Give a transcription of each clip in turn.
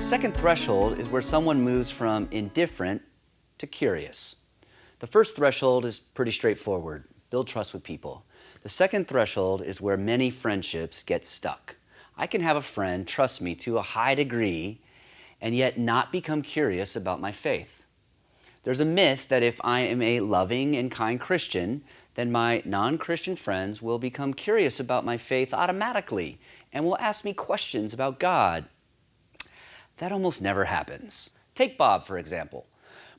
second threshold is where someone moves from indifferent to curious. The first threshold is pretty straightforward: build trust with people. The second threshold is where many friendships get stuck. I can have a friend trust me to a high degree and yet not become curious about my faith. There's a myth that if I am a loving and kind Christian, then my non-Christian friends will become curious about my faith automatically and will ask me questions about God. That almost never happens. Take Bob, for example.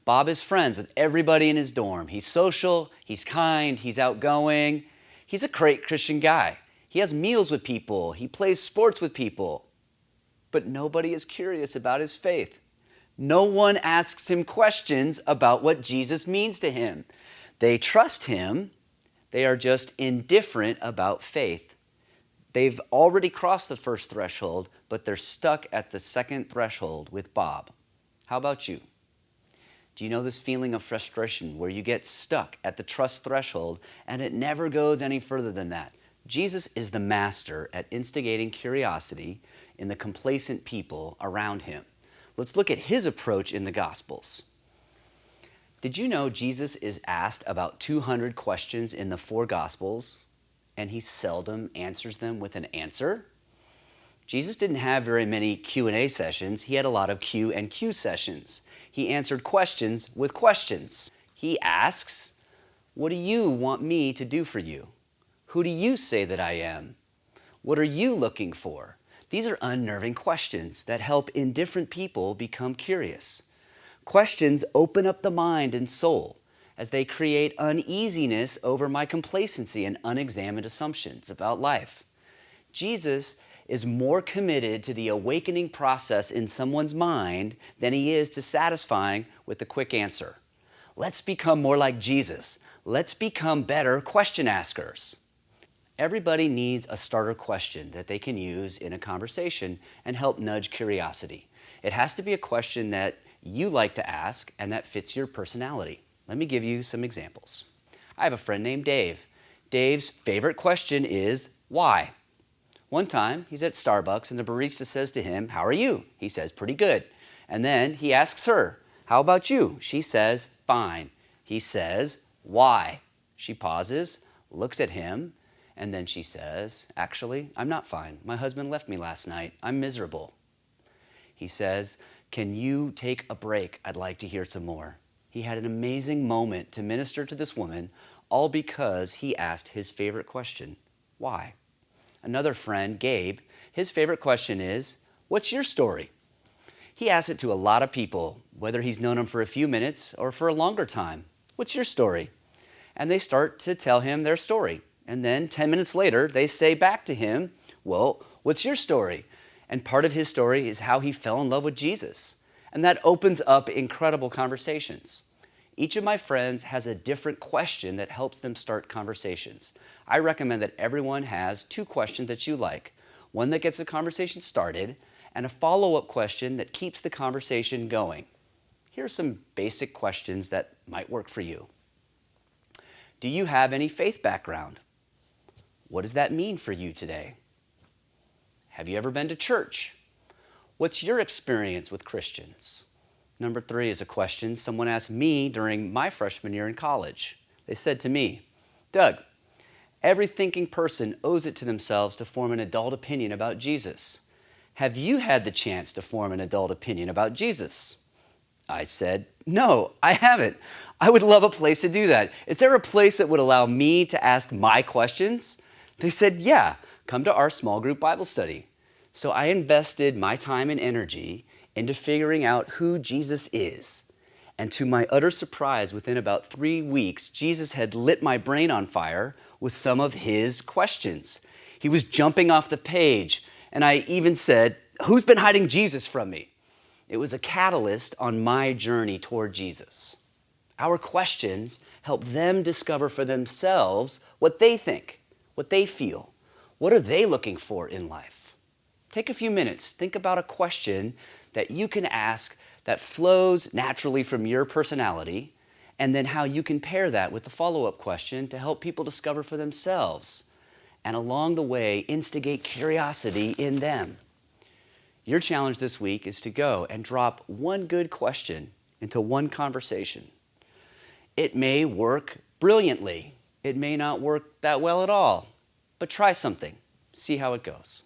Bob is friends with everybody in his dorm. He's social, he's kind, he's outgoing. He's a great Christian guy. He has meals with people, he plays sports with people. But nobody is curious about his faith. No one asks him questions about what Jesus means to him. They trust him, they are just indifferent about faith. They've already crossed the first threshold, but they're stuck at the second threshold with Bob. How about you? Do you know this feeling of frustration where you get stuck at the trust threshold and it never goes any further than that? Jesus is the master at instigating curiosity in the complacent people around him. Let's look at his approach in the Gospels. Did you know Jesus is asked about 200 questions in the 4 Gospels, and he seldom answers them with an answer? Jesus didn't have very many Q&A sessions. He had a lot of Q and Q sessions. He answered questions with questions. He asks, "What do you want me to do for you? Who do you say that I am? What are you looking for?" These are unnerving questions that help indifferent people become curious. Questions open up the mind and soul as they create uneasiness over my complacency and unexamined assumptions about life. Jesus is more committed to the awakening process in someone's mind than he is to satisfying with the quick answer. Let's become more like Jesus. Let's become better question askers. Everybody needs a starter question that they can use in a conversation and help nudge curiosity. It has to be a question that you like to ask and that fits your personality. Let me give you some examples. I have a friend named Dave. Dave's favorite question is, why? One time, he's at Starbucks and the barista says to him, "How are you?" He says, "Pretty good." And then he asks her, "How about you?" She says, "Fine." He says, "Why?" She pauses, looks at him, and then she says, "Actually, I'm not fine. My husband left me last night. I'm miserable." He says, "Can you take a break? I'd like to hear some more." He had an amazing moment to minister to this woman, all because he asked his favorite question, why? Another friend, Gabe, his favorite question is, "What's your story?" He asks it to a lot of people, whether he's known them for a few minutes or for a longer time. "What's your story?" And they start to tell him their story. And then 10 minutes later, they say back to him, "Well, what's your story?" And part of his story is how he fell in love with Jesus. And that opens up incredible conversations. Each of my friends has a different question that helps them start conversations. I recommend that everyone has 2 questions that you like. One that gets the conversation started, and a follow-up question that keeps the conversation going. Here are some basic questions that might work for you. Do you have any faith background? What does that mean for you today? Have you ever been to church? What's your experience with Christians? Number 3 is a question someone asked me during my freshman year in college. They said to me, "Doug, every thinking person owes it to themselves to form an adult opinion about Jesus. Have you had the chance to form an adult opinion about Jesus?" I said, "No, I haven't. I would love a place to do that. Is there a place that would allow me to ask my questions?" They said, "Yeah, come to our small group Bible study." So I invested my time and energy into figuring out who Jesus is. And to my utter surprise, within about 3 weeks, Jesus had lit my brain on fire with some of his questions. He was jumping off the page, and I even said, "Who's been hiding Jesus from me?" It was a catalyst on my journey toward Jesus. Our questions help them discover for themselves what they think, what they feel. What are they looking for in life? Take a few minutes, think about a question that you can ask that flows naturally from your personality, and then how you can pair that with the follow-up question to help people discover for themselves, and along the way, instigate curiosity in them. Your challenge this week is to go and drop one good question into one conversation. It may work brilliantly. It may not work that well at all, but try something. See how it goes.